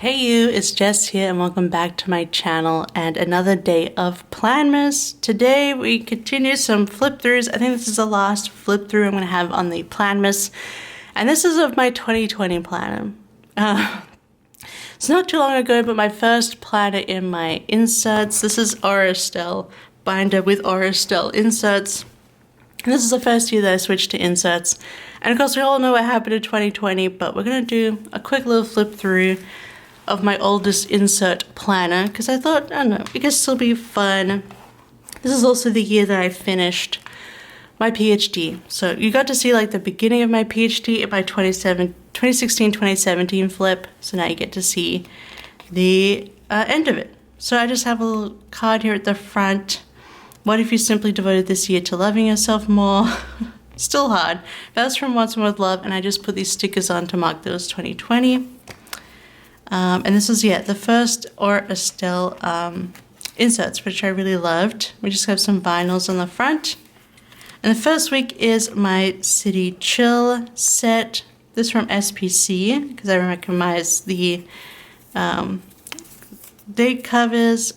Hey you, it's Jess here and welcome back to my channel and another day of Planmas. Today we continue some flip throughs. I think this is the last flip through I'm going to have on the Planmas, and this is of my 2020 planner. It's not too long ago, but my first planner in my inserts. This is Aurostel binder with Aurostel inserts. And this is the first year that I switched to inserts. And of course we all know what happened in 2020, but we're going to do a quick little flip through of my oldest insert planner because I thought, I don't know, it could still be fun. This is also the year that I finished my PhD. So you got to see like the beginning of my PhD in my 2016-2017 flip. So now you get to see the end of it. So I just have a little card here at the front. What if you simply devoted this year to loving yourself more? Still hard. That was from Once More With Love, and I just put these stickers on to mark that it was 2020. And this was, the first Aurostel inserts, which I really loved. We just have some vinyls on the front. And the first week is my City Chill set. This from SPC, because I recognize the date covers.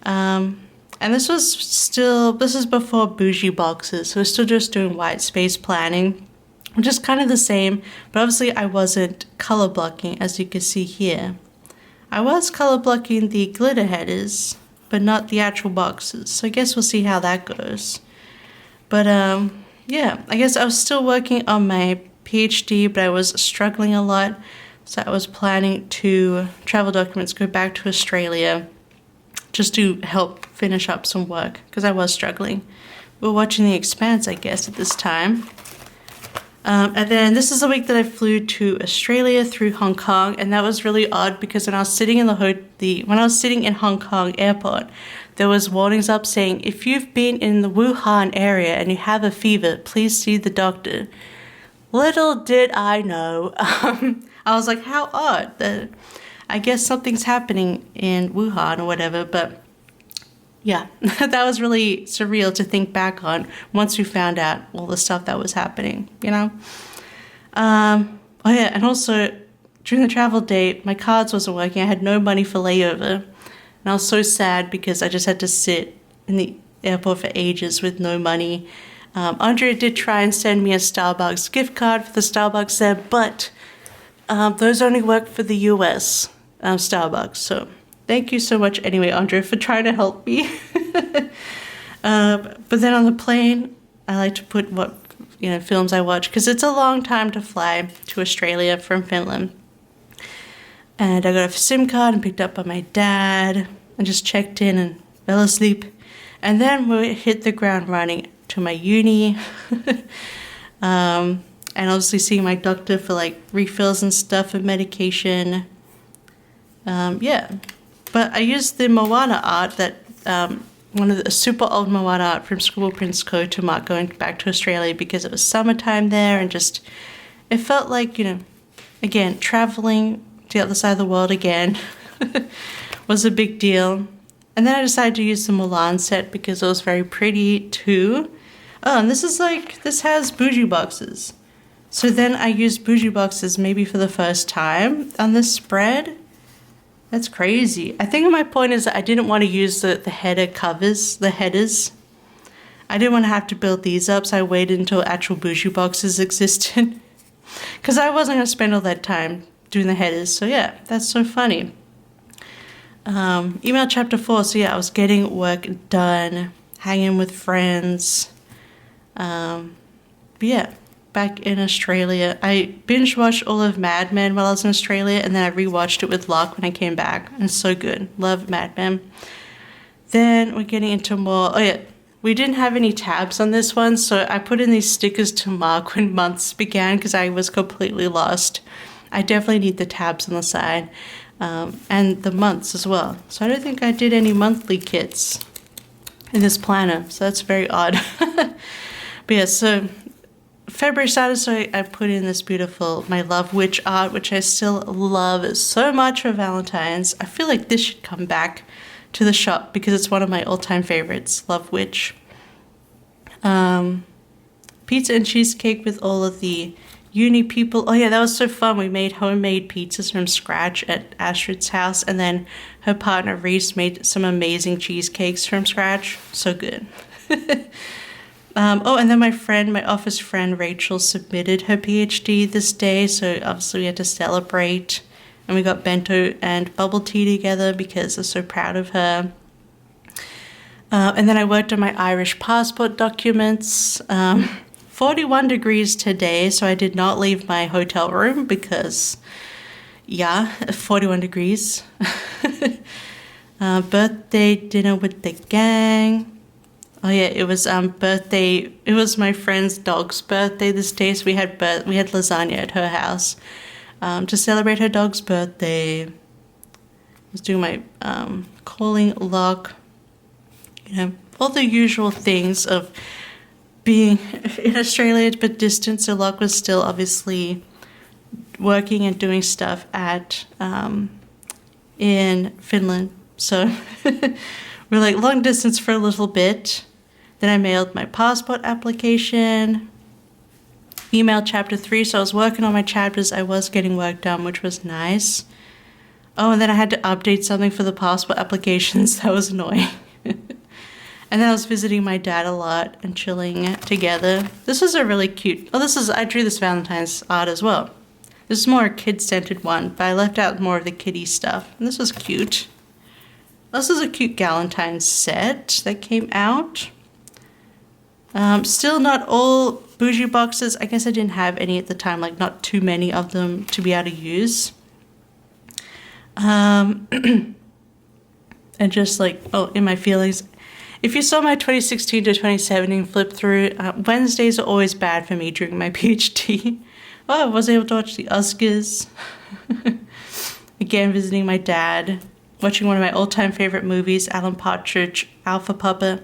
And this is before bougie boxes, so we're still just doing white space planning, which is kind of the same, but obviously I wasn't color blocking, as you can see here. I was color blocking the glitter headers, but not the actual boxes, so I guess we'll see how that goes. But yeah, I guess I was still working on my PhD, but I was struggling a lot, so I was planning to travel documents, go back to Australia, just to help finish up some work, because I was struggling. We were watching The Expanse, I guess, at this time. And then this is the week that I flew to Australia through Hong Kong, and that was really odd because when I was sitting in in Hong Kong airport, there was warnings up saying, if you've been in the Wuhan area and you have a fever, please see the doctor. Little did I know. I was like, how odd that I guess something's happening in Wuhan or whatever, but yeah, that was really surreal to think back on once we found out all the stuff that was happening, you know? Oh yeah, and also during the travel day, my cards wasn't working. I had no money for layover, and I was so sad because I just had to sit in the airport for ages with no money. Andrea did try and send me a Starbucks gift card for the Starbucks there, but those only work for the US. Starbucks, so thank you so much anyway, Andrea, for trying to help me. But then on the plane, I like to put what films I watch, because it's a long time to fly to Australia from Finland. And I got a SIM card and picked up by my dad and just checked in and fell asleep. And then we hit the ground running to my uni. And obviously seeing my doctor for like refills and stuff and medication. Yeah, but I used the Moana art that one of the super old Moana art from Scribble Prints Co to mark going back to Australia because it was summertime there, and just it felt like, again, traveling to the other side of the world again was a big deal. And then I decided to use the Mulan set because it was very pretty too. Oh, and this has bougie boxes. So then I used bougie boxes maybe for the first time on this spread. That's crazy. I think my point is that I didn't want to use the header covers, the headers. I didn't want to have to build these up, so I waited until actual bougie boxes existed. Because I wasn't going to spend all that time doing the headers. So yeah, that's so funny. Email chapter 4. So yeah, I was getting work done, hanging with friends. But yeah. Back in Australia, I binge watched all of Mad Men while I was in Australia, and then I rewatched it with Locke when I came back, and it's so good. Love Mad Men. Then we're getting into more. Oh yeah, we didn't have any tabs on this one, so I put in these stickers to mark when months began because I was completely lost. I definitely need the tabs on the side, and the months as well. So I don't think I did any monthly kits in this planner, so that's very odd. But yeah, so February started, so I put in this beautiful My Love Witch art, which I still love so much for Valentine's. I feel like this should come back to the shop because it's one of my all-time favorites, Love Witch. pizza and cheesecake with all of the uni people. Oh yeah, that was so fun. We made homemade pizzas from scratch at Astrid's house, and then her partner Reese made some amazing cheesecakes from scratch. So good. Oh, and then my office friend Rachel submitted her PhD this day, so obviously we had to celebrate. And we got bento and bubble tea together because I'm so proud of her. And then I worked on my Irish passport documents. 41 degrees today, so I did not leave my hotel room because, yeah, 41 degrees. Birthday dinner with the gang. Oh yeah, it was birthday. It was my friend's dog's birthday this day, so we had lasagna at her house to celebrate her dog's birthday. I was doing my calling log. You know, all the usual things of being in Australia but distant. So Locke was still obviously working and doing stuff at in Finland. So we're like long distance for a little bit. Then I mailed my passport application, emailed chapter 3. So I was working on my chapters. I was getting work done, which was nice. Oh, and then I had to update something for the passport applications. That was annoying. And then I was visiting my dad a lot and chilling together. This was a really cute... Oh, I drew this Valentine's art as well. This is more a kid-centered one, but I left out more of the kiddie stuff. And this was cute. This is a cute Galentine's set that came out. Still not all bougie boxes. I guess I didn't have any at the time, like not too many of them to be able to use. And just like, in my feelings... If you saw my 2016 to 2017 flip through, Wednesdays are always bad for me during my PhD. Oh, I was able to watch the Oscars. Again, visiting my dad. Watching one of my all-time favorite movies, Alan Partridge, Alpha Papa.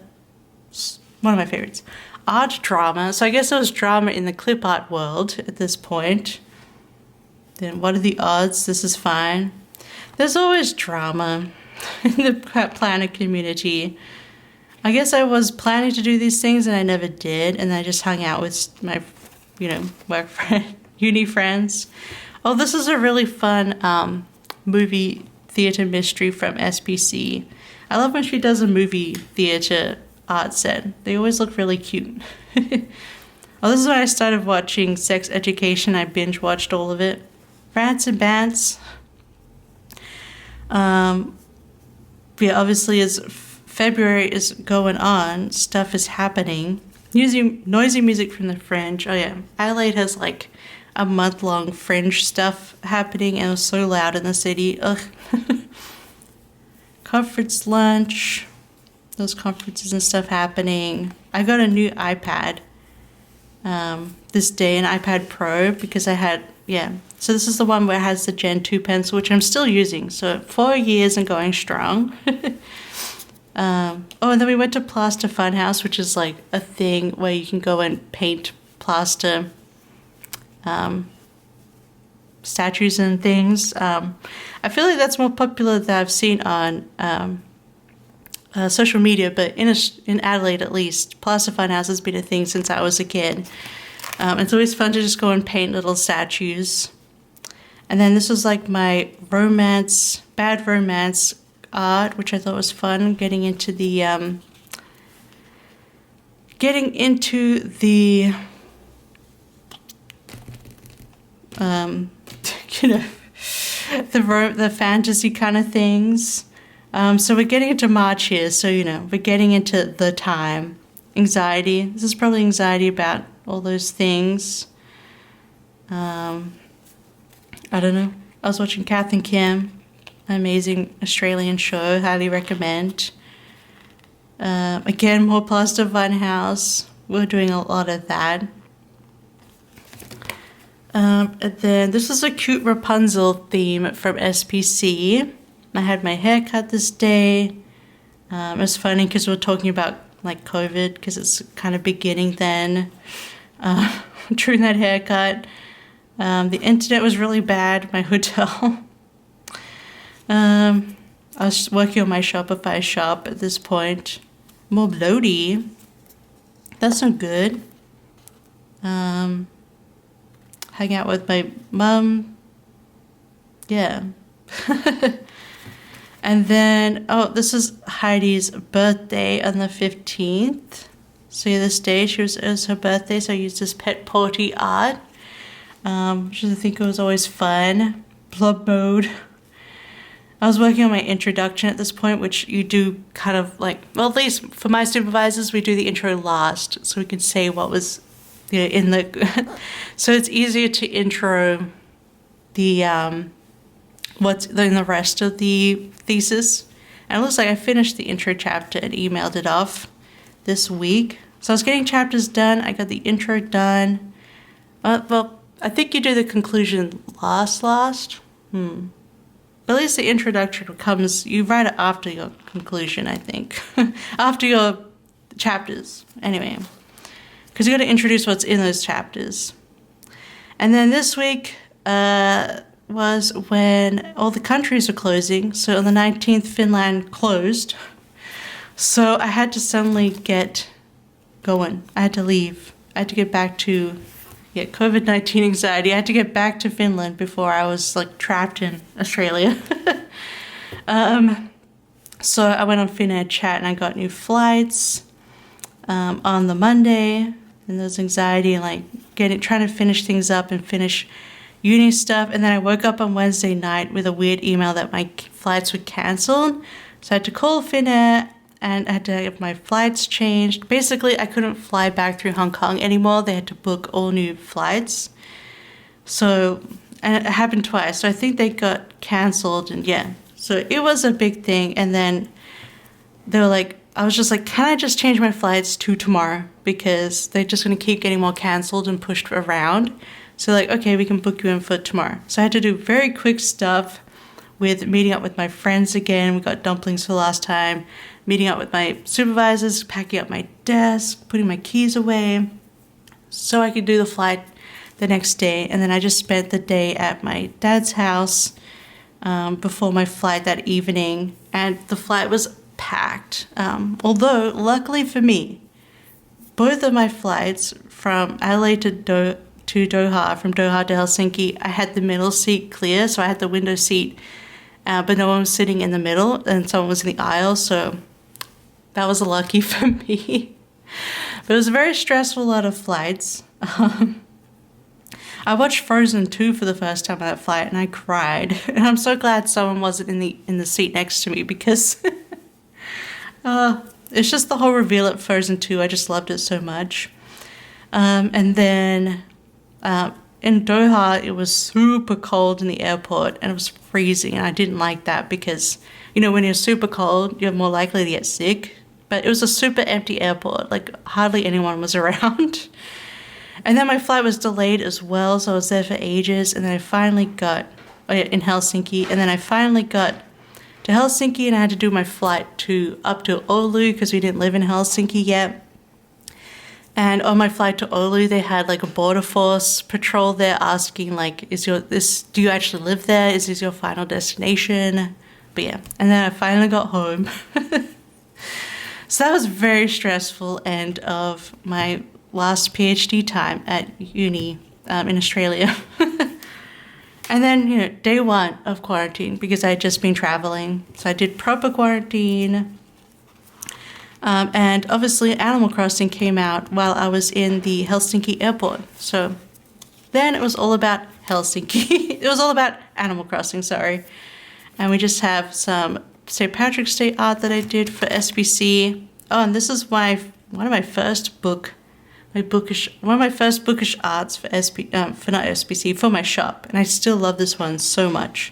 One of my favorites. Art drama. So I guess there was drama in the clip art world at this point. Then what are the odds? This is fine. There's always drama in the planner community. I guess I was planning to do these things and I never did, and I just hung out with my, work friend, uni friends. Oh, this is a really fun movie theater mystery from SPC. I love when she does a movie theater art set. They always look really cute. Oh, this is when I started watching Sex Education. I binge watched all of it. Rants and Bants. Yeah, obviously as February is going on, stuff is happening. Noisy music from the Fringe. Oh yeah, Adelaide has like a month-long Fringe stuff happening, and it was so loud in the city. Ugh. Conference lunch. Those conferences and stuff happening. I got a new iPad this day, an iPad Pro, because I had, So this is the one where it has the Gen 2 pencil, which I'm still using. So 4 years and going strong. And then we went to Plaster Funhouse, which is like a thing where you can go and paint plaster statues and things. I feel like that's more popular than I've seen on social media, but in Adelaide at least, Plaster Funhouse has been a thing since I was a kid. It's always fun to just go and paint little statues. And then this was like my bad romance art, which I thought was fun, getting into the the fantasy kind of things. So we're getting into March here, so we're getting into the time. Anxiety. This is probably anxiety about all those things. I don't know. I was watching Kath and Kim. Amazing Australian show, highly recommend. Again, more Plaster Funhouse. We're doing a lot of that. And then this is a cute Rapunzel theme from SPC. I had my hair cut this day. It was funny because we're talking about like COVID, because it's kind of beginning then during that haircut. The internet was really bad, my hotel. I was working on my Shopify shop at this point. More bloaty. That's not good. Hang out with my mum. Yeah. And then, oh, this is Heidi's birthday on the 15th. So yeah, this day it was her birthday, so I used this pet potty art, which I think it was always fun. Blood mode. I was working on my introduction at this point, which you do kind of like, well, at least for my supervisors, we do the intro last, so we can say what was, you know, in the, so it's easier to intro the, what's in the rest of the thesis. And it looks like I finished the intro chapter and emailed it off this week. So I was getting chapters done. I got the intro done. Well, I think you do the conclusion last. At least the introduction comes, you write it after your conclusion, I think. After your chapters, anyway. Because you got to introduce what's in those chapters. And then this week, was when all the countries were closing. So on the 19th, Finland closed. So I had to suddenly get going. I had to leave. I had to get back to, COVID-19 anxiety. I had to get back to Finland before I was like trapped in Australia. So I went on Finnair Chat and I got new flights on the Monday. And there's anxiety and like trying to finish things up and finish uni stuff. And then I woke up on Wednesday night with a weird email that my flights were cancelled. So I had to call Finnair and I had to have my flights changed. Basically, I couldn't fly back through Hong Kong anymore. They had to book all new flights. So, and it happened twice. So I think they got cancelled and yeah. So it was a big thing. And then they were like, I was just like, can I just change my flights to tomorrow? Because they're just going to keep getting more cancelled and pushed around. So like, okay, we can book you in for tomorrow. So I had to do very quick stuff with meeting up with my friends again. We got dumplings for the last time. Meeting up with my supervisors, packing up my desk, putting my keys away. So I could do the flight the next day. And then I just spent the day at my dad's house before my flight that evening. And the flight was packed. Although, luckily for me, both of my flights from Adelaide to Doha, from Doha to Helsinki, I had the middle seat clear, so I had the window seat, but no one was sitting in the middle, and someone was in the aisle, so that was lucky for me. But it was a very stressful lot of flights. I watched Frozen 2 for the first time on that flight, and I cried. And I'm so glad someone wasn't in the seat next to me, because it's just the whole reveal at Frozen 2. I just loved it so much. And then in Doha, it was super cold in the airport and it was freezing. And I didn't like that because, you know, when you're super cold, you're more likely to get sick. But it was a super empty airport. Like, hardly anyone was around. And then my flight was delayed as well. So I was there for ages. And then I finally got, in Helsinki. And then I finally got to Helsinki and I had to do my flight up to Oulu because we didn't live in Helsinki yet. And on my flight to Oulu, they had like a border force patrol there asking like, do you actually live there? Is this your final destination? But yeah, and then I finally got home. So that was very stressful end of my last PhD time at uni in Australia. And then, you know, day one of quarantine because I had just been traveling. So I did proper quarantine. And obviously Animal Crossing came out while I was in the Helsinki airport. So then it was all about Helsinki. It was all about Animal Crossing, sorry. And we just have some St. Patrick's Day art that I did for SBC. Oh, and this is one of my first bookish arts for for my shop. And I still love this one so much.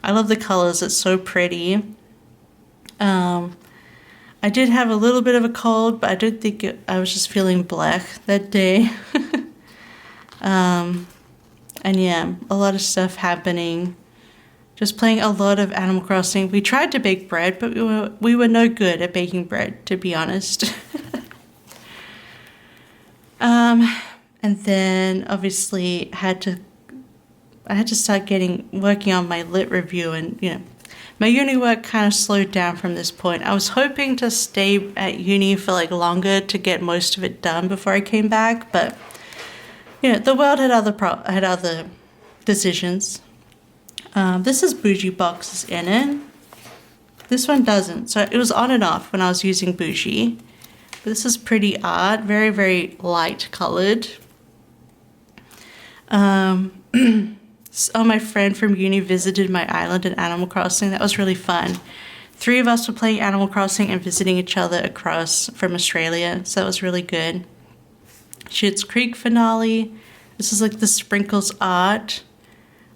I love the colors, it's so pretty. I did have a little bit of a cold, but I don't think I was just feeling black that day. And yeah, a lot of stuff happening. Just playing a lot of Animal Crossing. We tried to bake bread, but we were no good at baking bread, to be honest. And then obviously I had to start working on my lit review, and you know, my uni work kind of slowed down from this point. I was hoping to stay at uni for like longer to get most of it done before I came back, but Yeah, the world had other decisions. This is bougie boxes in it. This one doesn't. So it was on and off when I was using bougie. But this is pretty art, very, very light colored. So my friend from uni visited my island in Animal Crossing. That was really fun. 3 of us were playing Animal Crossing and visiting each other across from Australia. So that was really good. Schitt's Creek finale. This is like the sprinkles art.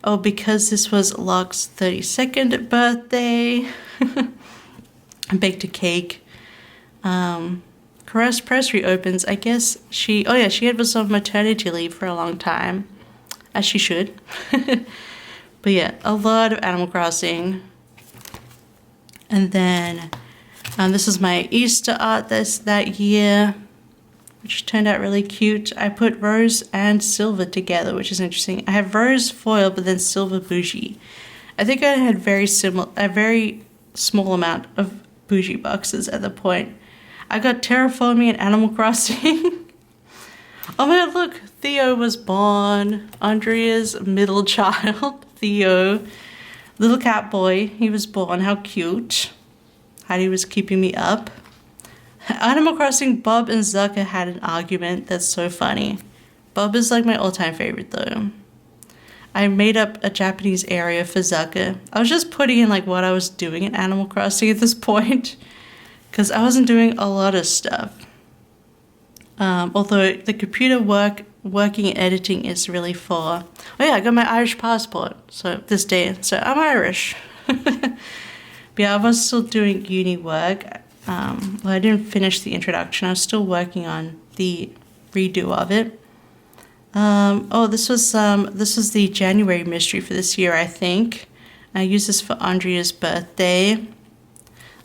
Oh, because this was Locke's 32nd birthday. I baked a cake. Caress Press reopens. I guess she was on maternity leave for a long time. As she should. But yeah, a lot of Animal Crossing. And then this is my Easter art that year, which turned out really cute. I put rose and silver together, which is interesting. I have rose foil, but then silver bougie. I think I had a very small amount of bougie boxes at the point. I got terraforming and Animal Crossing. Oh my god, look, Theo was born. Andrea's middle child, Theo. Little cat boy, he was born. How cute. Heidi was keeping me up. Animal Crossing, Bob and Zucker had an argument. That's so funny. Bob is like my all-time favorite though. I made up a Japanese area for Zucker. I was just putting in like what I was doing in Animal Crossing at this point. Because I wasn't doing a lot of stuff. Although the computer working and editing is really for... Oh yeah, I got my Irish passport this day, so I'm Irish. But yeah, I was still doing uni work. Well, I didn't finish the introduction. I was still working on the redo of it. This was the January mystery for this year, I think. I used this for Andrea's birthday.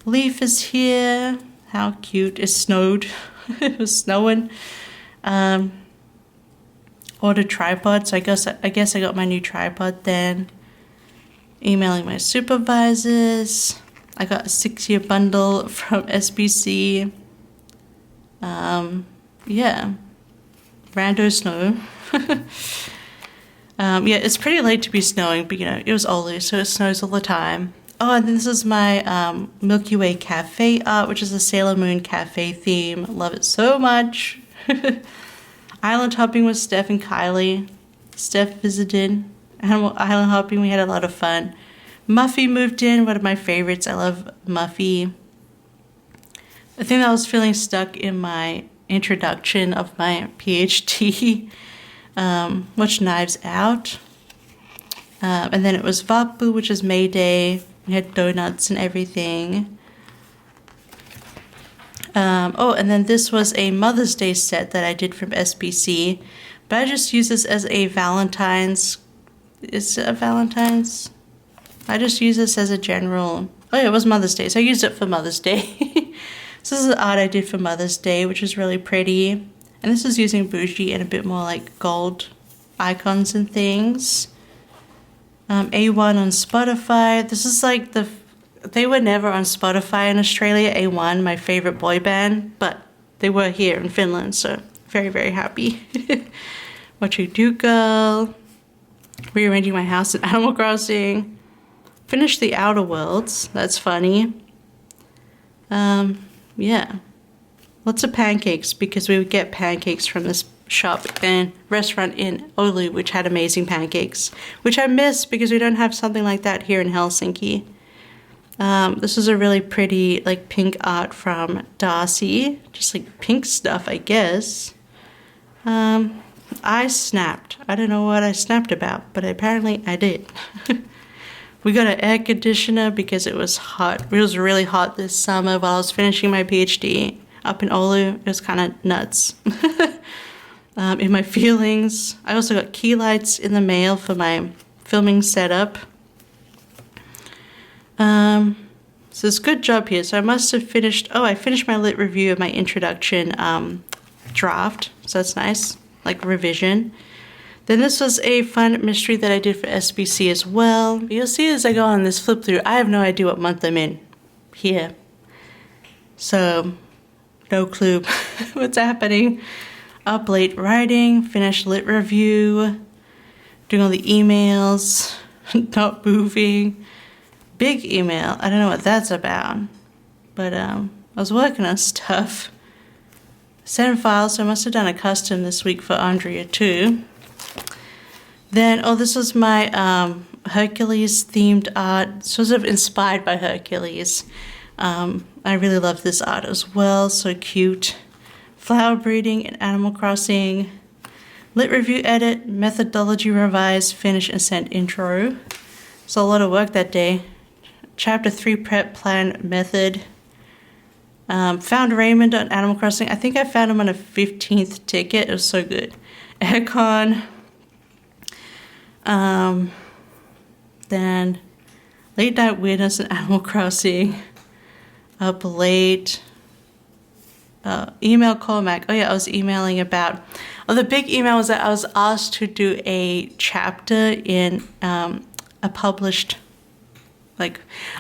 Leaf is here. How cute. It snowed. It was snowing. Ordered tripod, so I guess I got my new tripod then. Emailing my supervisors. I got a 6-year bundle from SBC. Yeah. Rando snow. Yeah, it's pretty late to be snowing, but you know, it was early, so it snows all the time. Oh, and this is my Milky Way Cafe art, which is a Sailor Moon cafe theme. Love it so much. Island hopping with Steph and Kylie. Steph visited. Island hopping, we had a lot of fun. Muffy moved in, one of my favorites. I love Muffy. I think I was feeling stuck in my introduction of my PhD. Watched Knives Out. And then it was Vapu, which is May Day. We had donuts and everything. And then this was a Mother's Day set that I did from SBC. But I just use this as a Valentine's. Is it a Valentine's? I just use this as a general. Oh yeah, it was Mother's Day, so I used it for Mother's Day. So this is the art I did for Mother's Day, which is really pretty. And this is using bougie and a bit more like gold icons and things. A1 on Spotify. This is like they were never on Spotify in Australia, A1, my favorite boy band, but they were here in Finland, so very, very happy. What You Do Girl. Rearranging my house in Animal Crossing. Finished the Outer Worlds. That's funny. Yeah. Lots of pancakes because we would get pancakes from this shop and restaurant in Oulu, which had amazing pancakes, which I miss because we don't have something like that here in Helsinki. This is a really pretty like pink art from Darcy, just like pink stuff, I guess. I snapped. I don't know what I snapped about, but apparently I did. We got an air conditioner because it was hot. It was really hot this summer while I was finishing my PhD up in Oulu. It was kind of nuts. In my feelings. I also got Keylights in the mail for my filming setup. So it's a good job here. So I must have finished, I finished my lit review of my introduction draft. So that's nice, like revision. Then this was a fun mystery that I did for SBC as well. You'll see as I go on this flip through, I have no idea what month I'm in here. So, no clue what's happening. up late writing, finished lit review, doing all the emails, not moving. Big email. I don't know what that's about. But I was working on stuff. Send files, so I must have done a custom this week for Andrea too. Then, this was my Hercules themed art, sort of inspired by Hercules. I really love this art as well, so cute. Flower breeding and Animal Crossing. Lit review edit, methodology revise, finish and send intro. So a lot of work that day. Chapter 3 prep plan method. Found Raymond on Animal Crossing. I think I found him on a 15th ticket. It was so good. Aircon. Then late night weirdness in Animal Crossing. Up late. Email callback. Oh yeah, I was emailing about. The big email was that I was asked to do a chapter in a published. I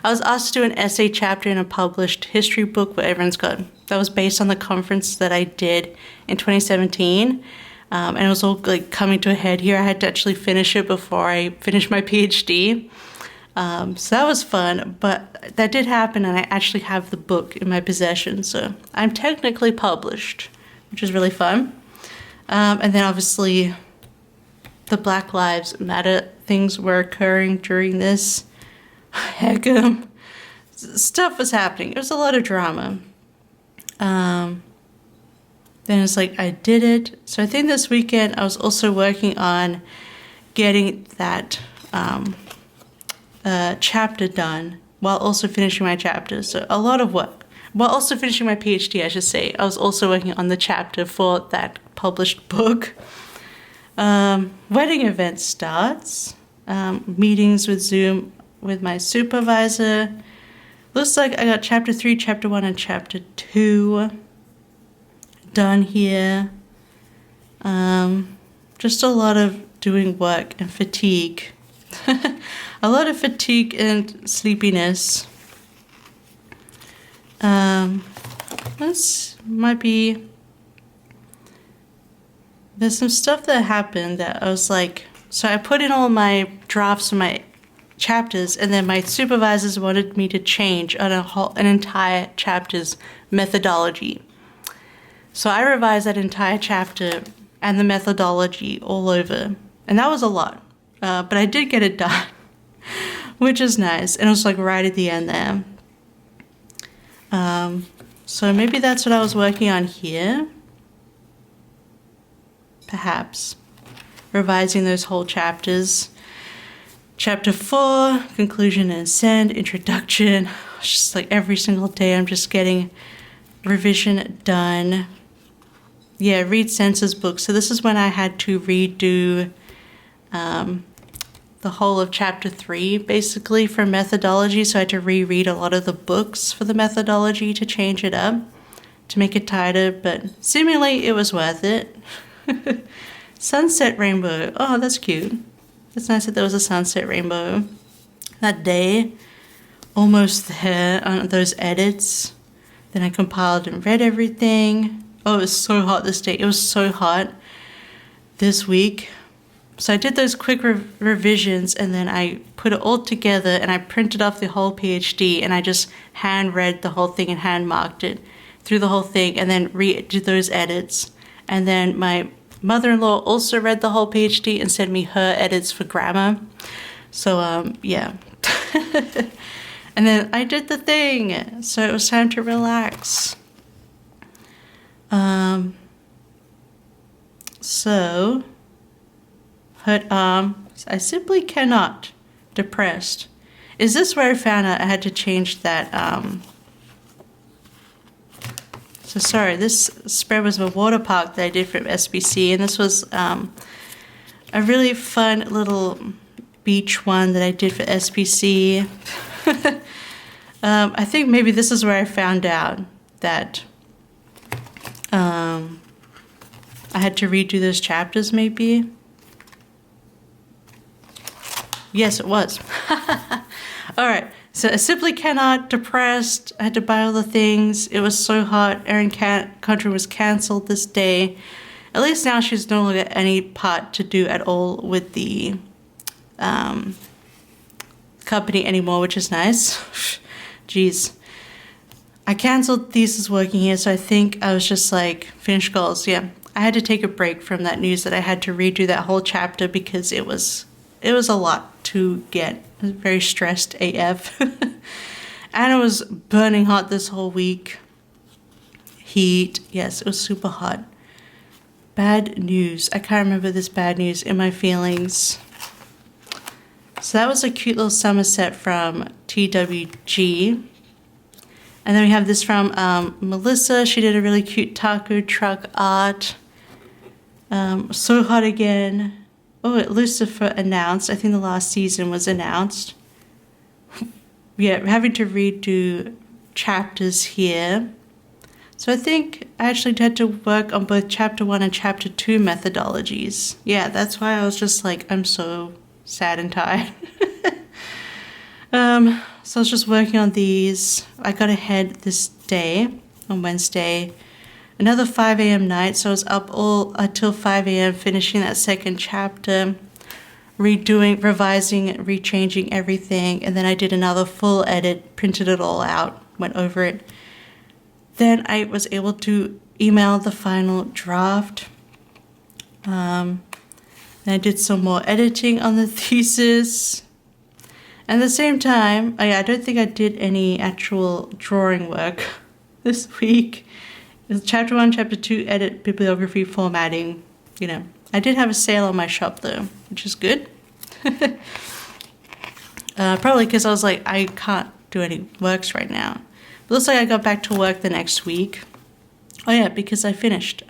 was asked to do an essay chapter in a published history book where everyone's got. That was based on the conference that I did in 2017. And it was all coming to a head here. I had to actually finish it before I finished my PhD. So that was fun, but that did happen and I actually have the book in my possession. So I'm technically published, which is really fun. And then obviously the Black Lives Matter things were occurring during this. Heck, stuff was happening. It was a lot of drama. Then it's I did it. So I think this weekend I was also working on getting that chapter done while also finishing my chapter. So a lot of work. While also finishing my PhD, I should say. I was also working on the chapter for that published book. Wedding event starts. Meetings with Zoom with my supervisor. Looks like I got chapter 3, chapter 1, and chapter 2 done here. Just a lot of doing work and fatigue. A lot of fatigue and sleepiness. This might be... There's some stuff that happened that I was so I put in all my drafts of my chapters, and then my supervisors wanted me to change an entire chapter's methodology. So I revised that entire chapter and the methodology all over, and that was a lot. But I did get it done, which is nice, and it was right at the end there. So maybe that's what I was working on here. Perhaps revising those whole chapters. Chapter 4, conclusion and send, introduction. It's just every single day I'm just getting revision done. Yeah, read Censor's book. So this is when I had to redo the whole of chapter 3, basically, for methodology. So I had to reread a lot of the books for the methodology to change it up, to make it tighter. But seemingly it was worth it. Sunset rainbow. Oh, that's cute. It's nice that there was a sunset rainbow that day. Almost there on those edits. Then I compiled and read everything. Oh, it was so hot this day. It was so hot this week. So I did those quick revisions, and then I put it all together, and I printed off the whole PhD, and I just hand read the whole thing and hand marked it through the whole thing, and then redid those edits. And then my mother-in-law also read the whole PhD and sent me her edits for grammar. So, yeah. And then I did the thing. So it was time to relax. So, hurt arm. I simply cannot. Depressed. Is this where I found out I had to change that, So sorry, this spread was a water park that I did from SBC, and this was a really fun little beach one that I did for SBC. I think maybe this is where I found out that I had to redo those chapters, maybe. Yes, it was. All right. So I simply cannot, depressed. I had to buy all the things. It was so hot. Erin Country was canceled this day. At least now she's no longer any part to do at all with the company anymore, which is nice. Jeez. I cancelled thesis working here, so I think I was just like, finish goals. Yeah, I had to take a break from that news that I had to redo that whole chapter because it was a lot to get. I was very stressed AF. And it was burning hot this whole week. Heat. Yes, it was super hot. Bad news. I can't remember this bad news in my feelings. So that was a cute little summer set from TWG. And then we have this from Melissa. She did a really cute taco truck art. So hot again. Oh, Lucifer announced. I think the last season was announced. Yeah, having to redo chapters here. So I think I actually had to work on both chapter 1 and chapter 2 methodologies. Yeah, that's why I was just like, I'm so sad and tired. So I was just working on these. I got ahead this day, on Wednesday. Another 5 a.m. night, so I was up all until 5 a.m. finishing that second chapter, redoing, revising, rechanging everything, and then I did another full edit, printed it all out, went over it. Then I was able to email the final draft. Then I did some more editing on the thesis. And at the same time, I don't think I did any actual drawing work this week. It was chapter 1, chapter 2, edit, bibliography, formatting. You know, I did have a sale on my shop though, which is good. Probably because I was like, I can't do any works right now. But looks like I got back to work the next week. Oh yeah, because I finished.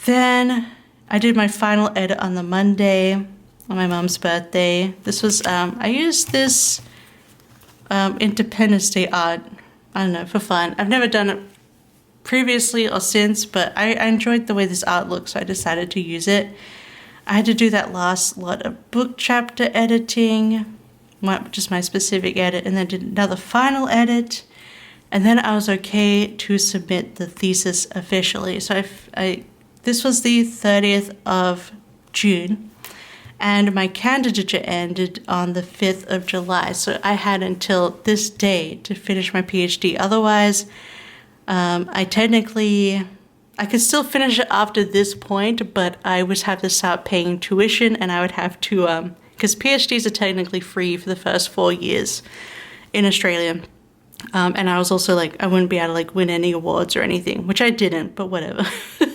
Then I did my final edit on the Monday, on my mom's birthday. This was, I used this Independence Day art, I don't know, for fun. I've never done it previously or since, but I enjoyed the way this art looks, so I decided to use it. I had to do that last lot of book chapter editing, just my specific edit, and then did another final edit, and then I was okay to submit the thesis officially. So this was the 30th of June, and my candidature ended on the 5th of July. So I had until this day to finish my PhD. Otherwise, I could still finish it after this point, but I would have to start paying tuition, and I would have to, because PhDs are technically free for the first 4 years in Australia. And I was also like, I wouldn't be able to like win any awards or anything, which I didn't, but whatever.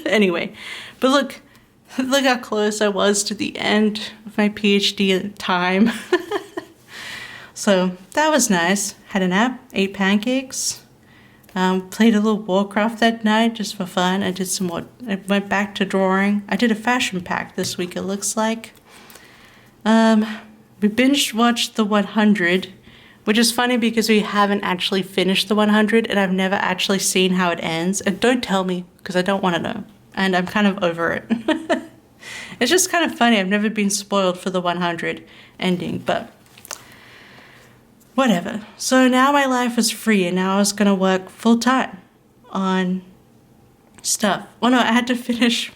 Anyway, but look how close I was to the end of my PhD time. So that was nice. Had a nap, ate pancakes, played a little Warcraft that night just for fun. I did some more, I went back to drawing. I did a fashion pack this week, it looks like. We binge watched the 100, which is funny because we haven't actually finished the 100 and I've never actually seen how it ends. And don't tell me because I don't want to know. And I'm kind of over it. It's just kind of funny. I've never been spoiled for the 100 ending, but whatever. So now my life was free and now I was going to work full time on stuff. Well, no, I had to finish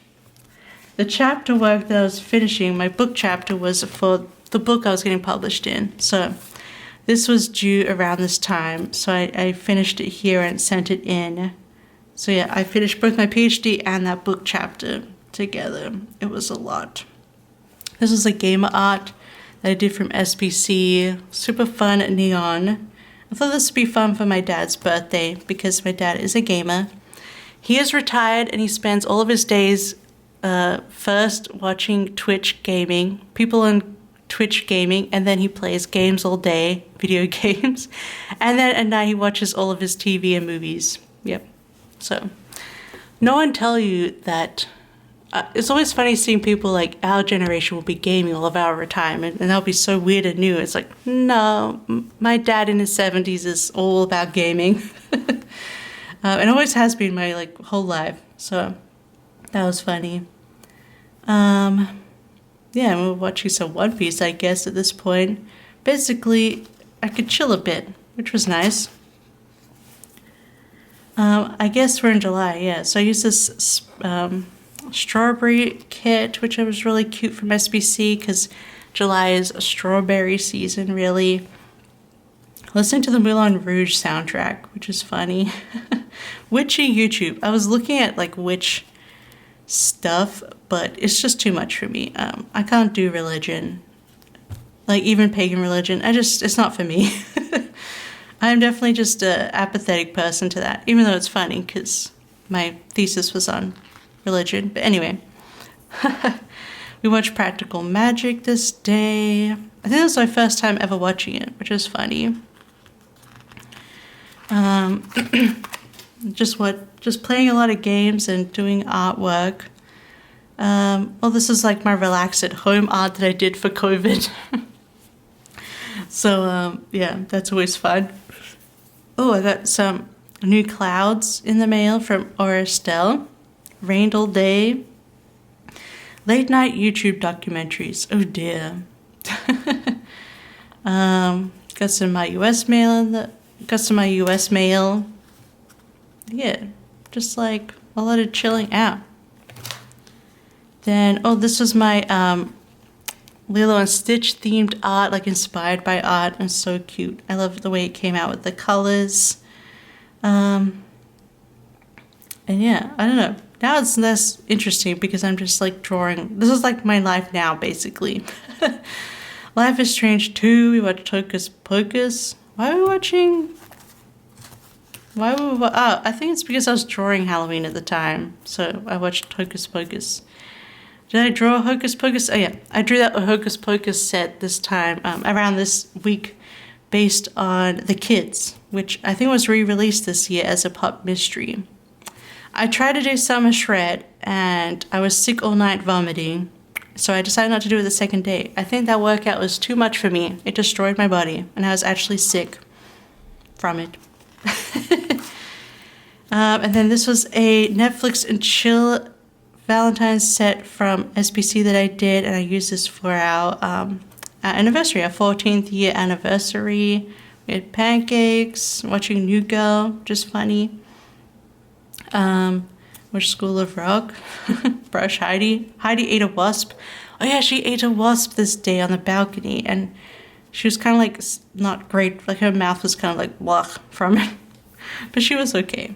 the chapter work that I was finishing. My book chapter was for the book I was getting published in. So this was due around this time. So I finished it here and sent it in. So yeah, I finished both my PhD and that book chapter together. It was a lot. This was a gamer art that I did from SPC. Super fun neon. I thought this would be fun for my dad's birthday because my dad is a gamer. He is retired and he spends all of his days first watching Twitch gaming, people on Twitch gaming, and then he plays games all day, video games, and then at night he watches all of his TV and movies. Yep. So no one tell you that. It's always funny seeing people like our generation will be gaming all of our retirement and that'll be so weird and new. It's like, no, my dad in his 70s is all about gaming. And always has been my like whole life. So that was funny. Yeah, we're watching some One Piece, I guess, at this point. Basically, I could chill a bit, which was nice. I guess we're in July, yeah. So I used this strawberry kit, which was really cute from SBC because July is a strawberry season, really. Listening to the Moulin Rouge soundtrack, which is funny. Witchy YouTube. I was looking at like witch stuff, but it's just too much for me. I can't do religion, like even pagan religion. It's not for me. I'm definitely just a apathetic person to that, even though it's funny because my thesis was on religion. But anyway, we watched Practical Magic this day. I think this was my first time ever watching it, which is funny. Just playing a lot of games and doing artwork. Well, this is like my relax at home art that I did for COVID. So, yeah, that's always fun. Oh, I got some new clouds in the mail from Orestel. Rained all day. Late night YouTube documentaries. Oh dear. Got some of my US mail. Yeah, just like a lot of chilling out. Then, oh, this was my Lilo and Stitch themed art, like inspired by art, and so cute. I love the way it came out with the colors. And yeah, I don't know. Now it's less interesting because I'm just like drawing. This is like my life now, basically. Life is Strange 2. We watched Hocus Pocus. Why are we watching? Oh, I think it's because I was drawing Halloween at the time. So I watched Hocus Pocus. Did I draw Hocus Pocus? Oh yeah, I drew that Hocus Pocus set this time, around this week, based on The Kids, which I think was re-released this year as a pop mystery. I tried to do Summer Shred, and I was sick all night vomiting, so I decided not to do it the second day. I think that workout was too much for me. It destroyed my body, and I was actually sick from it. And then this was a Netflix and chill Valentine's set from SPC that I did, and I used this for our anniversary, our 14th year anniversary. We had pancakes, watching New Girl, just funny. Watched School of Rock, brush Heidi. Heidi ate a wasp. Oh yeah, she ate a wasp this day on the balcony, and she was kind of like not great. Like her mouth was kind of like blah from it, but she was okay.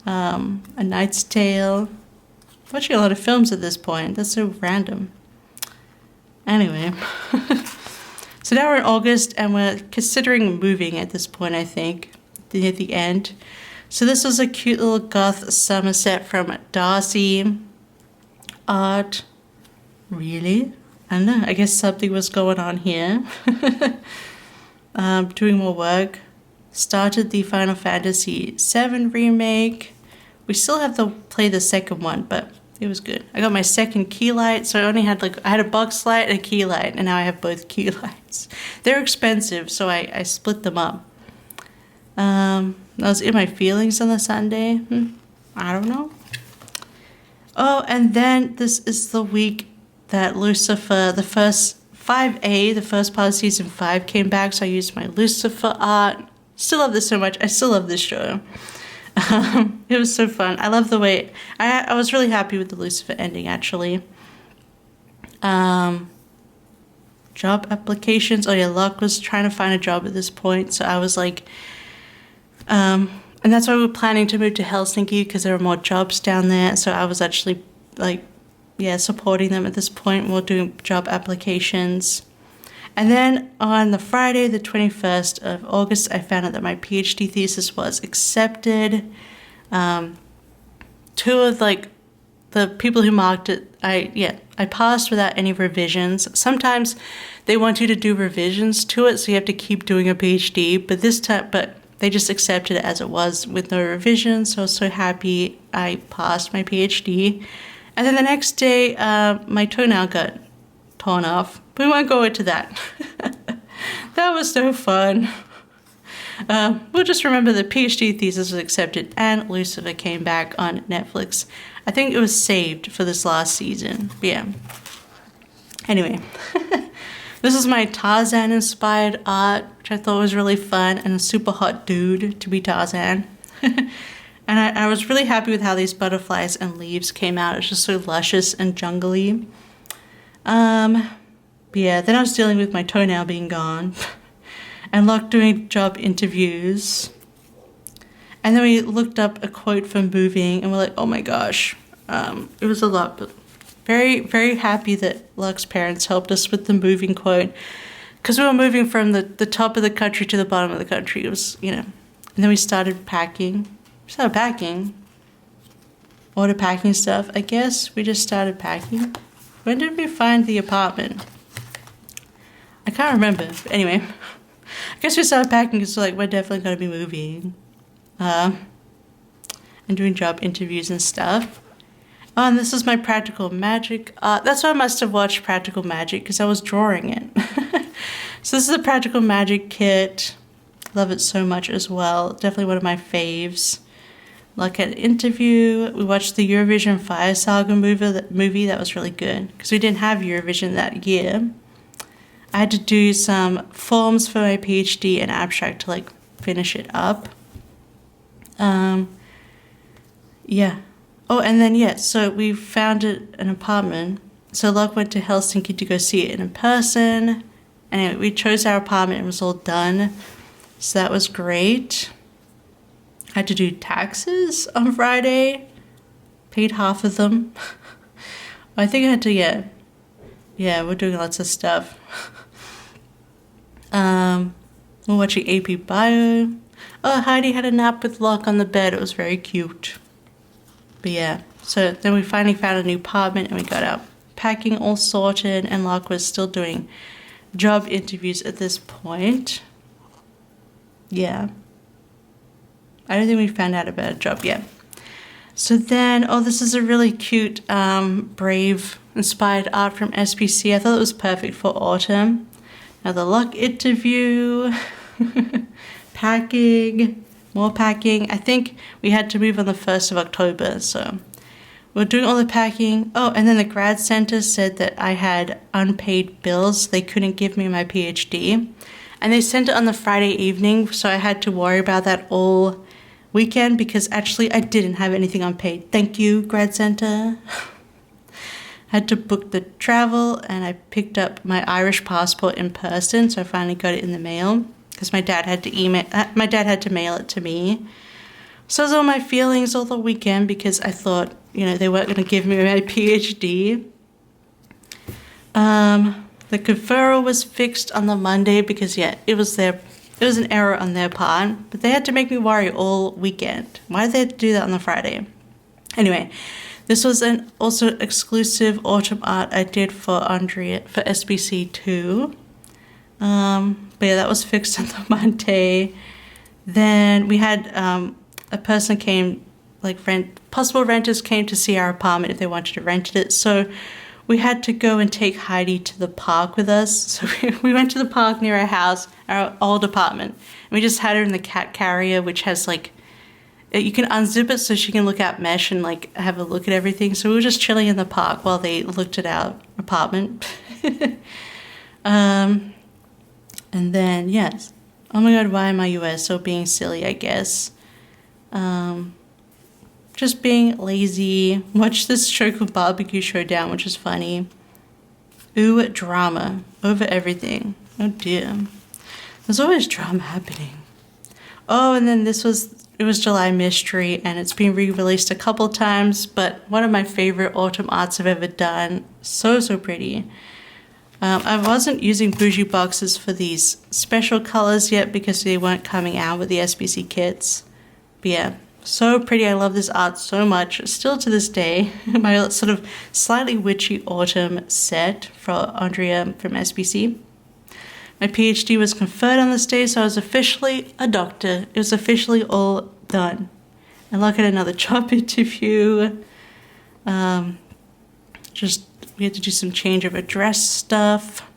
A Knight's Tale. Watching a lot of films at this point. That's so random. Anyway. So now we're in August and we're considering moving at this point, I think. Near the end. So this was a cute little goth summer set from Darcy Art. Really? I don't know. I guess something was going on here. Doing more work. Started the Final Fantasy VII remake. We still have to play the second one, but it was good. I got my second key light, so I had a box light and a key light, and now I have both key lights. They're expensive, so I split them up. I was in my feelings on the Sunday. I don't know. Oh, and then this is the week that Lucifer, the first 5A, the first part of season 5 came back, so I used my Lucifer art. Still love this so much. I still love this show. It was so fun. I love the way I was really happy with the Lucifer ending, actually. Job applications. Oh yeah, Luck was trying to find a job at this point, so I was like, and that's why we were planning to move to Helsinki because there are more jobs down there. So I was actually like, yeah, supporting them at this point. We're doing job applications. And then on the Friday, the 21st of August, I found out that my PhD thesis was accepted. Two of like the people who marked it, I passed without any revisions. Sometimes they want you to do revisions to it, so you have to keep doing a PhD. But they just accepted it as it was with no revisions. So I was so happy I passed my PhD. And then the next day, my toenail got torn off. We won't go into that. That was so fun. We'll just remember the PhD thesis was accepted and Lucifer came back on Netflix. I think it was saved for this last season. But yeah. Anyway. This is my Tarzan-inspired art, which I thought was really fun, and a super hot dude to be Tarzan. And I was really happy with how these butterflies and leaves came out. It's just so luscious and jungly. But yeah, then I was dealing with my toenail being gone. And Locke doing job interviews. And then we looked up a quote for moving and we're like, oh my gosh. It was a lot, but very, very happy that Locke's parents helped us with the moving quote. Because we were moving from the top of the country to the bottom of the country. It was, you know. And then we started packing. Order packing stuff. I guess we just started packing. When did we find the apartment? I can't remember. But anyway. I guess we started packing because like we're definitely going to be moving. And doing job interviews and stuff. Oh, and this is my Practical Magic. That's why I must have watched Practical Magic because I was drawing it. So this is the Practical Magic kit. Love it so much as well. Definitely one of my faves. Like an interview. We watched the Eurovision Fire Saga movie. That was really good because we didn't have Eurovision that year. I had to do some forms for my PhD and abstract to like finish it up. Yeah. Oh, and then, yeah, so we found an apartment. So Locke went to Helsinki to go see it in person. Anyway, we chose our apartment and it was all done. So that was great. I had to do taxes on Friday. Paid half of them. I think I had to, yeah. Yeah, we're doing lots of stuff. We're watching AP Bio. Oh, Heidi had a nap with Locke on the bed. It was very cute. But yeah, so then we finally found a new apartment and we got our packing all sorted and Locke was still doing job interviews at this point. Yeah. I don't think we found out about a job yet. So then, oh, this is a really cute Brave inspired art from SPC. I thought it was perfect for autumn. Now the Locke interview, packing, more packing. I think we had to move on the 1st of October, so we're doing all the packing. Oh, and then the grad center said that I had unpaid bills. They couldn't give me my PhD. And they sent it on the Friday evening, so I had to worry about that all weekend because actually I didn't have anything unpaid. Thank you, grad center. Had to book the travel and I picked up my Irish passport in person, so I finally got it in the mail. Because my dad had to mail it to me. So those are all my feelings all the weekend because I thought, you know, they weren't going to give me my PhD. The referral was fixed on the Monday because, yeah, it was an error on their part. But they had to make me worry all weekend. Why did they have to do that on the Friday? Anyway, this was an also exclusive autumn art I did for Andrea for SBC 2. But yeah, that was fixed on the Monday. Then we had a person came, like possible renters came to see our apartment if they wanted to rent it. So we had to go and take Heidi to the park with us. So we went to the park near our house, our old apartment. And we just had her in the cat carrier, which has like, you can unzip it so she can look out mesh and like have a look at everything. So we were just chilling in the park while they looked at our apartment. And then, yes. Oh my god, why am I US? So being silly, I guess. Just being lazy. Watch this show called Barbecue Showdown, which is funny. Ooh, drama. Over everything. Oh dear. There's always drama happening. Oh, and then it was July Mystery, and it's been re-released a couple times, but one of my favorite autumn arts I've ever done. So, so pretty. I wasn't using bougie boxes for these special colors yet because they weren't coming out with the SBC kits. But yeah, so pretty. I love this art so much. Still to this day, my sort of slightly witchy autumn set for Andrea from SBC. My PhD was conferred on this day, so I was officially a doctor. It was officially all done. And look at another job interview. We had to do some change of address stuff.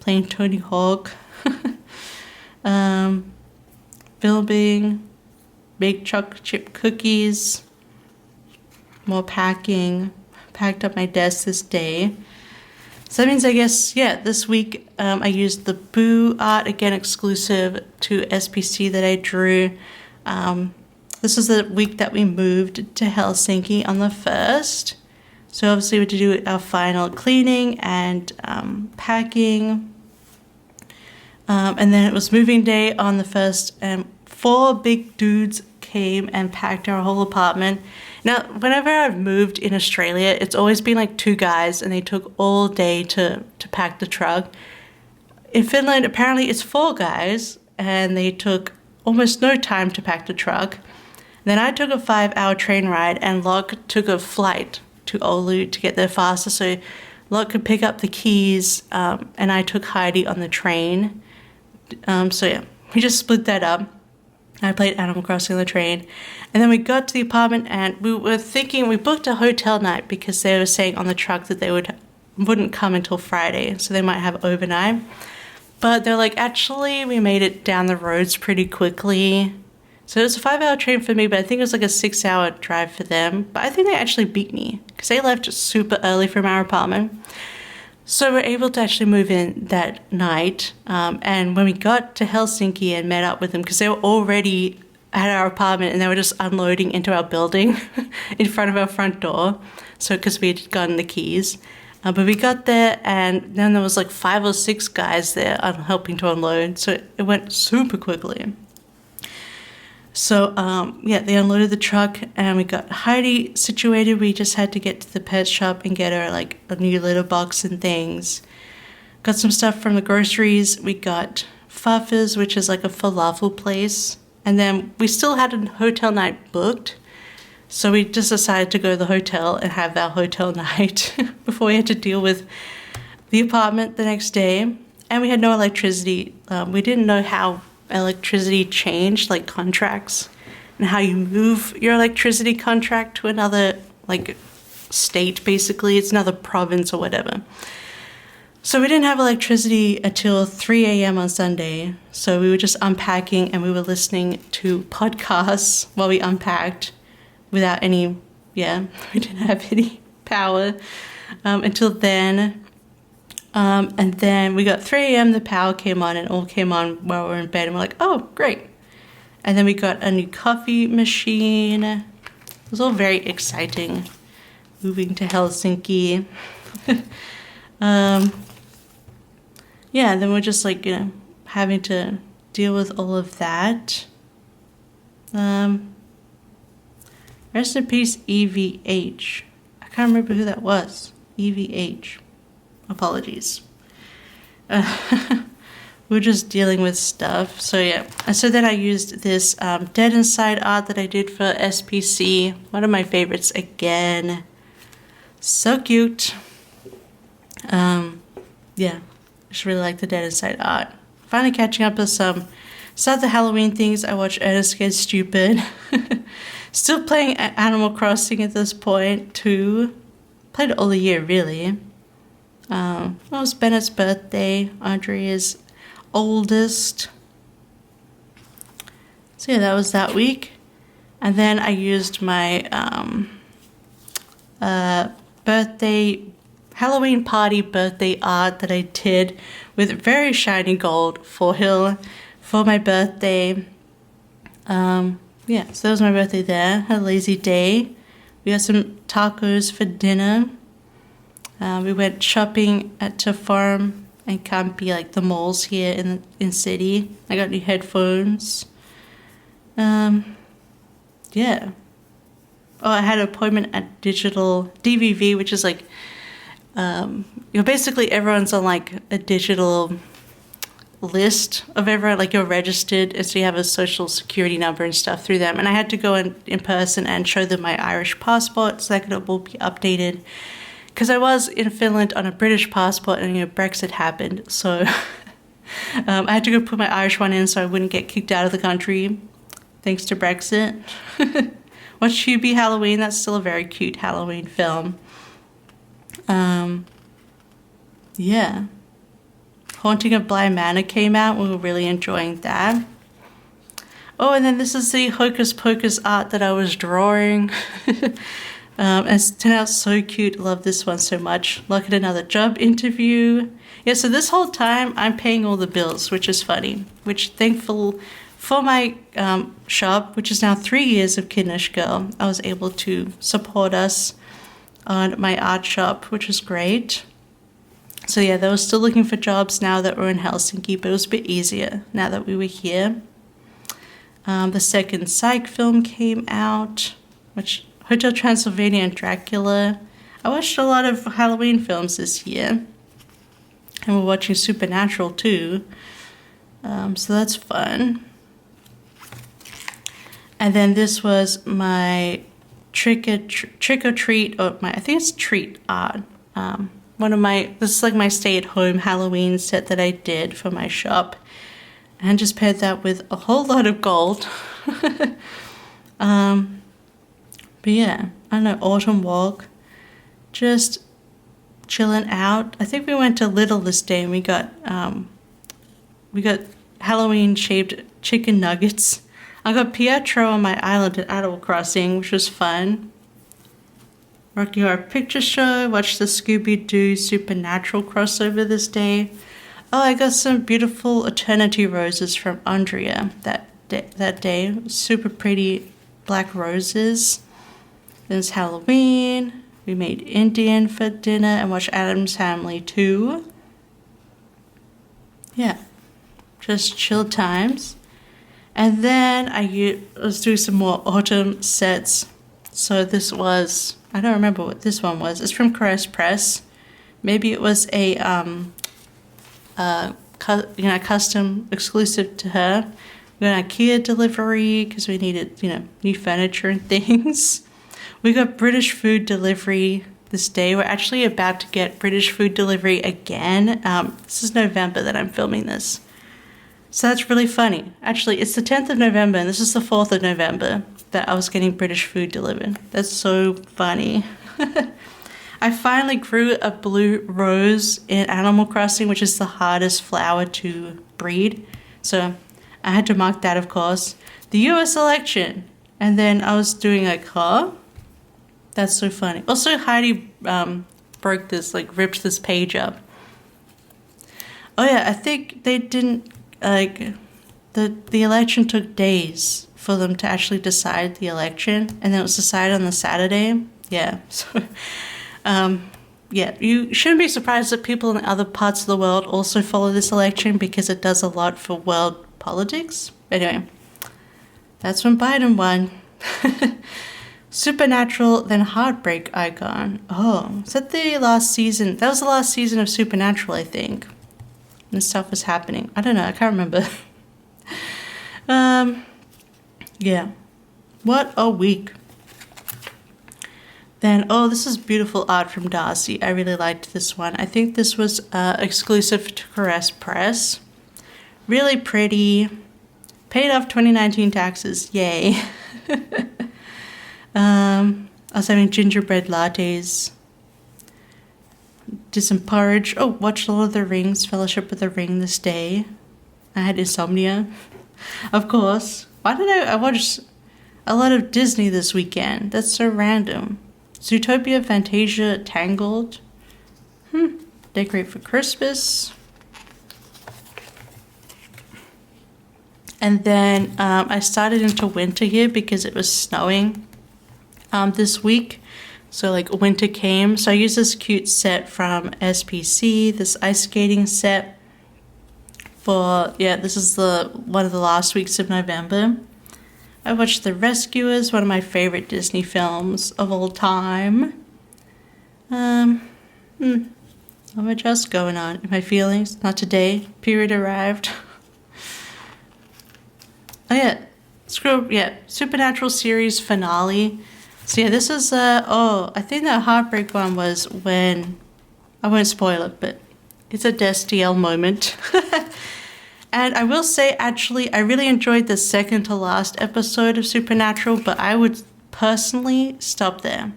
Playing Tony Hawk. Filming. Bake chocolate chip cookies. More packing. Packed up my desk this day. So that means, I guess, yeah, this week I used the Boo art, again exclusive to SPC that I drew. this was the week that we moved to Helsinki on the 1st. So obviously we had to do our final cleaning and packing. And then it was moving day on the 1st, and 4 big dudes came and packed our whole apartment. Now, whenever I've moved in Australia, it's always been like 2 guys, and they took all day to pack the truck. In Finland, apparently it's 4 guys, and they took almost no time to pack the truck. Then I took a 5-hour train ride, and Locke took a flight to Oulu to get there faster, so Locke could pick up the keys, and I took Heidi on the train. So yeah, we just split that up. I played Animal Crossing on the train. And then we got to the apartment, and we were thinking, we booked a hotel night because they were saying on the truck that they wouldn't come until Friday, so they might have overnight. But they're like, actually, we made it down the roads pretty quickly. So it was a 5-hour train for me, but I think it was like a 6-hour drive for them. But I think they actually beat me because they left super early from our apartment. So we're able to actually move in that night. And when we got to Helsinki and met up with them, because they were already at our apartment and they were just unloading into our building in front of our front door. So because we had gotten the keys. But we got there, and then there was like 5 or 6 guys there helping to unload. So it went super quickly. So, yeah, they unloaded the truck, and we got Heidi situated. We just had to get to the pet shop and get her like a new litter box and things. Got some stuff from the groceries. We got Fuffers, which is like a falafel place. And then we still had a hotel night booked. So we just decided to go to the hotel and have our hotel night before we had to deal with the apartment the next day. And we had no electricity. We didn't know how electricity changed, like contracts, and how you move your electricity contract to another like state, basically. It's another province or whatever. So we didn't have electricity until 3 a.m. on Sunday. So we were just unpacking, and we were listening to podcasts while we unpacked without any, we didn't have any power until then. And then we got 3 a.m. the power came on, and all came on while we were in bed, and we're like, oh, great. And then we got a new coffee machine. It was all very exciting, moving to Helsinki. Yeah, then we're just like, having to deal with all of that. Rest in peace, EVH. I can't remember who that was. EVH. Apologies. We're just dealing with stuff. So yeah. And so then I used this Dead Inside art that I did for SPC. One of my favorites again. So cute. Yeah. I just really like the Dead Inside art. Finally catching up with some other Halloween things. I watched Ernest Get Stupid. Still playing Animal Crossing at this point too. Played it all the year really. It was Bennett's birthday, Andrea's oldest. So yeah, that was that week. And then I used my Halloween party birthday art that I did with very shiny gold foil for my birthday. Yeah, so that was my birthday there. Had a lazy day. We got some tacos for dinner. We went shopping at Tafarm and Campi, like the malls here in city. I got new headphones. Yeah. Oh, I had an appointment at Digital DVV, which is like, basically everyone's on like a digital list of everyone, like you're registered, and so you have a social security number and stuff through them. And I had to go in person and show them my Irish passport so that it will be updated. Because I was in Finland on a British passport, and Brexit happened, so I had to go put my Irish one in so I wouldn't get kicked out of the country, thanks to Brexit. Watch Hubie Halloween, that's still a very cute Halloween film. Yeah. Haunting of Bly Manor came out, we were really enjoying that. Oh, and then this is the Hocus Pocus art that I was drawing. And it's turned out so cute. Love this one so much. Look at another job interview. Yeah, so this whole time I'm paying all the bills, which is funny. Which thankful for my shop, which is now 3 years of Kittenish Girl, I was able to support us on my art shop, which was great. So yeah, they were still looking for jobs now that we're in Helsinki, but it was a bit easier now that we were here. The second Psych film came out, which Hotel Transylvania and Dracula. I watched a lot of Halloween films this year. And we're watching Supernatural too. So that's fun. And then this was my trick or treat, or I think it's treat art. This is like my stay-at-home Halloween set that I did for my shop. And just paired that with a whole lot of gold. But yeah, I don't know, autumn walk. Just chilling out. I think we went to Little this day and we got Halloween shaped chicken nuggets. I got Pietro on my island at Animal Crossing, which was fun. Rocky Horror Picture Show, watched the Scooby-Doo Supernatural crossover this day. Oh, I got some beautiful Eternity roses from Andrea that day. Super pretty black roses. Then it's Halloween. We made Indian for dinner and watched Addams Family too. Yeah, just chill times. And then I was doing some more autumn sets. So this was, I don't remember what this one was. It's from Caress Press. Maybe it was a custom exclusive to her. We got an IKEA delivery because we needed, new furniture and things. We got British food delivery this day. We're actually about to get British food delivery again. This is November that I'm filming this. So that's really funny. Actually, it's the 10th of November and this is the 4th of November that I was getting British food delivered. That's so funny. I finally grew a blue rose in Animal Crossing, which is the hardest flower to breed. So I had to mark that, of course. The US election. And then I was doing that's so funny. Also, Heidi ripped this page up. Oh yeah, I think they didn't, the election took days for them to actually decide the election. And then it was decided on the Saturday. Yeah, so, yeah, you shouldn't be surprised that people in other parts of the world also follow this election because it does a lot for world politics. Anyway, that's when Biden won. Supernatural, then Heartbreak Icon. Oh, is that the last season? That was the last season of Supernatural, I think. And stuff was happening. I don't know, I can't remember. Yeah. What a week. Then, this is beautiful art from Darcy. I really liked this one. I think this was exclusive to Caress Press. Really pretty. Paid off 2019 taxes. Yay. I was having gingerbread lattes. Did some porridge. Oh, watched Lord of the Rings, Fellowship of the Ring this day. I had insomnia. Of course. Why did I watch a lot of Disney this weekend? That's so random. Zootopia, Fantasia, Tangled. Decorate for Christmas. And then I started into winter here because it was snowing this week. So winter came. So I used this cute set from SPC, this ice skating set for, this is one of the last weeks of November. I watched The Rescuers, one of my favorite Disney films of all time. Not much else going on in my feelings. Not today. Period arrived. Oh yeah, Supernatural series finale. So yeah, this is I think the Heartbreak one was when, I won't spoil it, but it's a Destiel moment. And I will say, actually, I really enjoyed the second to last episode of Supernatural, but I would personally stop there.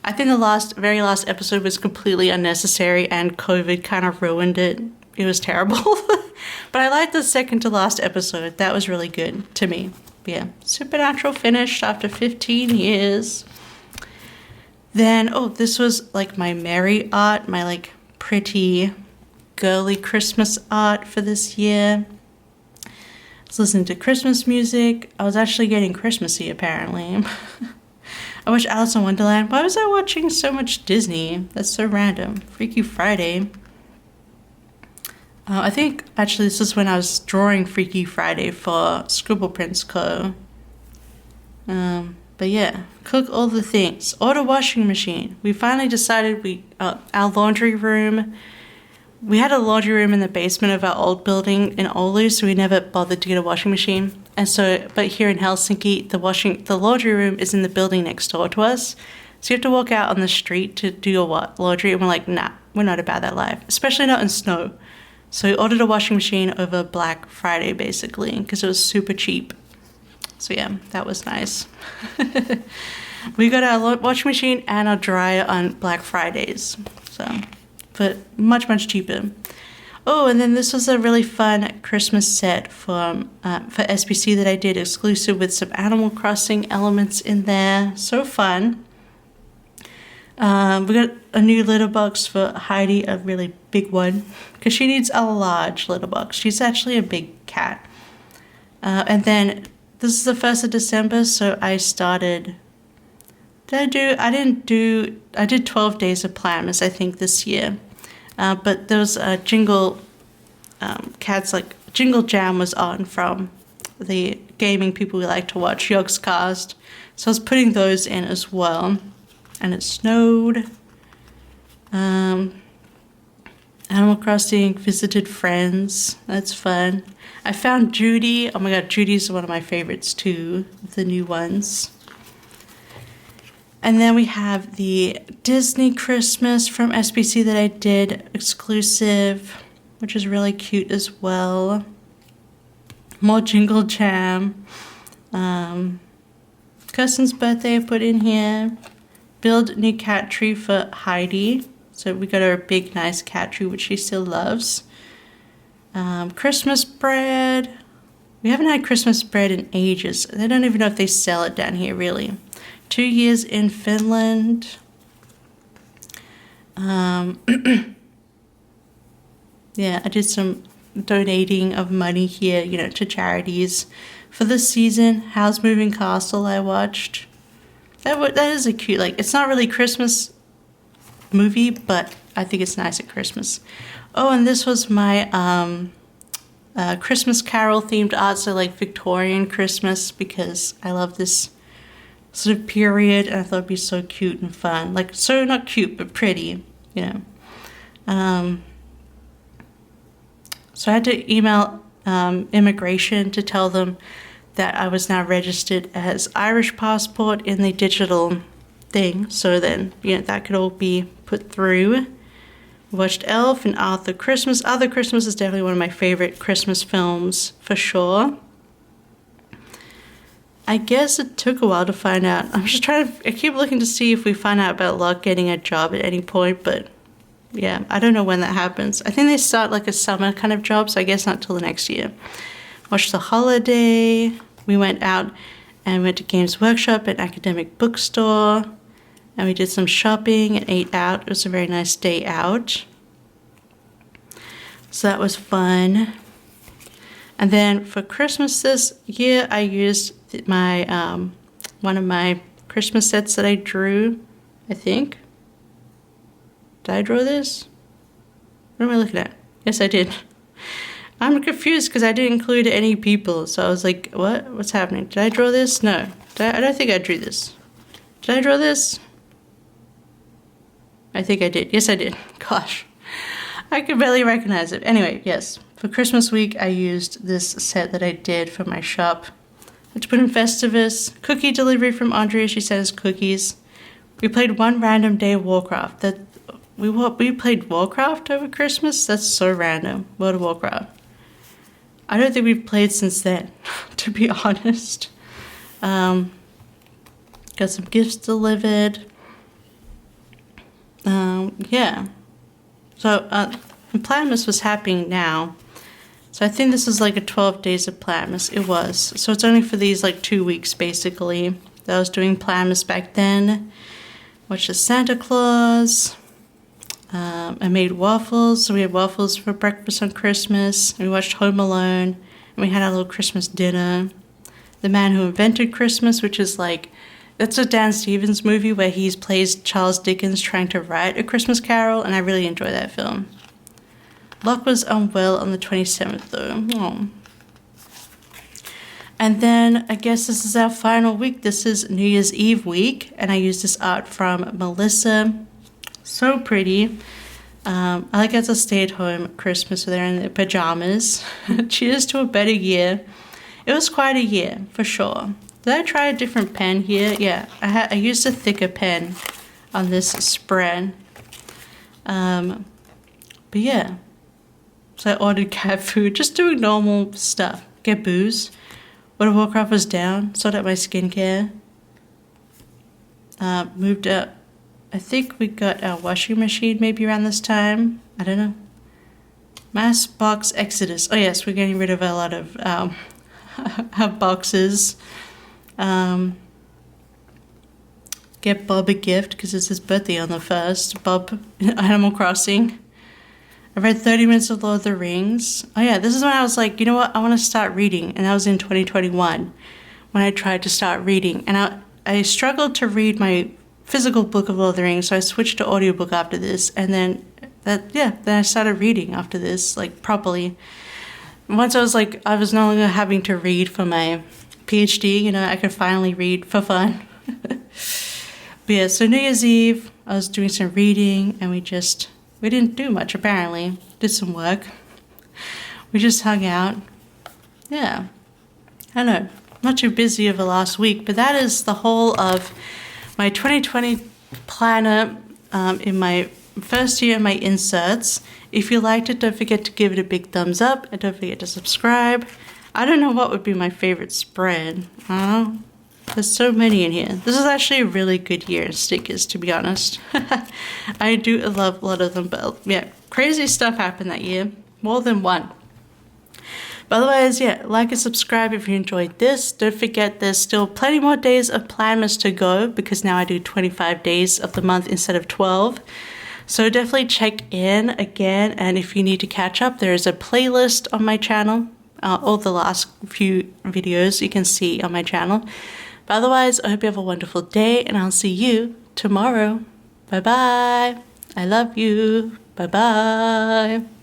I think the very last episode was completely unnecessary and COVID kind of ruined it. It was terrible. But I liked the second to last episode. That was really good to me. But yeah, Supernatural finished after 15 years. Then, this was my Mary art, my pretty girly Christmas art for this year. I was listening to Christmas music. I was actually getting Christmassy, apparently. I watched Alice in Wonderland. Why was I watching so much Disney? That's so random. Freaky Friday. I think, actually, this is when I was drawing Freaky Friday for Scribble Prints Co. But yeah, cook all the things. Order washing machine. We finally decided our laundry room. We had a laundry room in the basement of our old building in Oulu, so we never bothered to get a washing machine. And so, but here in Helsinki, the laundry room is in the building next door to us. So you have to walk out on the street to do your laundry, and we're like, nah, we're not about that life, especially not in snow. So we ordered a washing machine over Black Friday, basically, because it was super cheap. So yeah, that was nice. We got our washing machine and our dryer on Black Fridays, so, but much, much cheaper. Oh, and then this was a really fun Christmas set for SBC that I did exclusive with some Animal Crossing elements in there. So fun. We got a new litter box for Heidi, a really big one, because she needs a large litter box. She's actually a big cat. And then this is the 1st of December, so I started... I did 12 days of Planmas, I think, this year. But there was a Jingle Jingle Jam was on from the gaming people we like to watch, Yogscast. So I was putting those in as well. And it snowed. Animal Crossing, visited friends. That's fun. I found Judy. Oh my god, Judy's one of my favorites too, the new ones. And then we have the Disney Christmas from SBC that I did exclusive, which is really cute as well. More Jingle Jam. Cousin's birthday I put in here. Build new cat tree for Heidi. So we got her a big, nice cat tree, which she still loves. Christmas bread. We haven't had Christmas bread in ages. I don't even know if they sell it down here, really. 2 years in Finland. Yeah, I did some donating of money here, to charities for this season. How's Moving Castle I watched. That is a cute, it's not really Christmas movie, but I think it's nice at Christmas. Oh, and this was my Christmas Carol themed art, so Victorian Christmas, because I love this sort of period, and I thought it'd be so cute and fun. So not cute, but pretty, So I had to email immigration to tell them that I was now registered as Irish passport in the digital thing. So then, that could all be put through. Watched Elf and Arthur Christmas. Arthur Christmas is definitely one of my favorite Christmas films, for sure. I guess it took a while to find out. I keep looking to see if we find out about Locke getting a job at any point, but yeah, I don't know when that happens. I think they start a summer kind of job, so I guess not till the next year. Watched The Holiday. We went out and went to Games Workshop and Academic Bookstore. And we did some shopping and ate out. It was a very nice day out. So that was fun. And then for Christmas this year, I used my one of my Christmas sets that I drew, I think. Did I draw this? What am I looking at? Yes, I did. I'm confused because I didn't include any people. So I was like, what? What's happening? Did I draw this? No. I don't think I drew this. Did I draw this? I think I did. Yes, I did. Gosh. I could barely recognize it. Anyway, yes. For Christmas week, I used this set that I did for my shop. I had to put in Festivus. Cookie delivery from Andrea. She sent us cookies. We played one random day of Warcraft. We played Warcraft over Christmas? That's so random. World of Warcraft. I don't think we've played since then, to be honest. Got some gifts delivered. Yeah. So, Planmas was happening now. So I think this is a 12 days of Planmas. It was. So it's only for these 2 weeks, basically, that I was doing Planmas back then. Watched the Santa Claus. I made waffles. So we had waffles for breakfast on Christmas. We watched Home Alone. we had our little Christmas dinner. The Man Who Invented Christmas, which is like, that's a Dan Stevens movie where he plays Charles Dickens trying to write A Christmas Carol, and I really enjoy that film. Locke was unwell on the 27th though. Aww. And then I guess this is our final week. This is New Year's Eve week, and I used this art from Melissa. So pretty. I like it's a stay-at-home Christmas where they're in their pajamas. Cheers to a better year. It was quite a year, for sure. Did I try a different pen here? Yeah, I used a thicker pen on this spread. But yeah. So I ordered cat food, just doing normal stuff. Get booze. World of Warcraft was down. Sorted out my skincare. Moved up. I think we got our washing machine maybe around this time. I don't know. Mass box exodus. Oh yes, we're getting rid of a lot of boxes. Get Bob a gift because it's his birthday on the 1st. Bob, Animal Crossing. I read 30 minutes of Lord of the Rings. Oh yeah, this is when I was like, you know what, I want to start reading. And that was in 2021 when I tried to start reading. And I struggled to read my physical book of Lord of the Rings, so I switched to audiobook after this. And then then I started reading after this, like properly. Once I was like, I was no longer having to read for my PhD, you know, I could finally read for fun. But yeah, so New Year's Eve, I was doing some reading, and we didn't do much apparently. Did some work. We just hung out. Yeah. I don't know. Not too busy over the last week, but that is the whole of my 2020 planner in my first year, my inserts. If you liked it, don't forget to give it a big thumbs up, and don't forget to subscribe. I don't know what would be my favorite spread. I don't know. There's so many in here. This is actually a really good year in stickers, to be honest. I do love a lot of them, but yeah, crazy stuff happened that year. More than one. But otherwise, yeah, like and subscribe if you enjoyed this. Don't forget there's still plenty more days of Planmas to go, because now I do 25 days of the month instead of 12. So definitely check in again, and if you need to catch up, there is a playlist on my channel. All the last few videos you can see on my channel. But otherwise, I hope you have a wonderful day, and I'll see you tomorrow. Bye-bye. I love you. Bye-bye.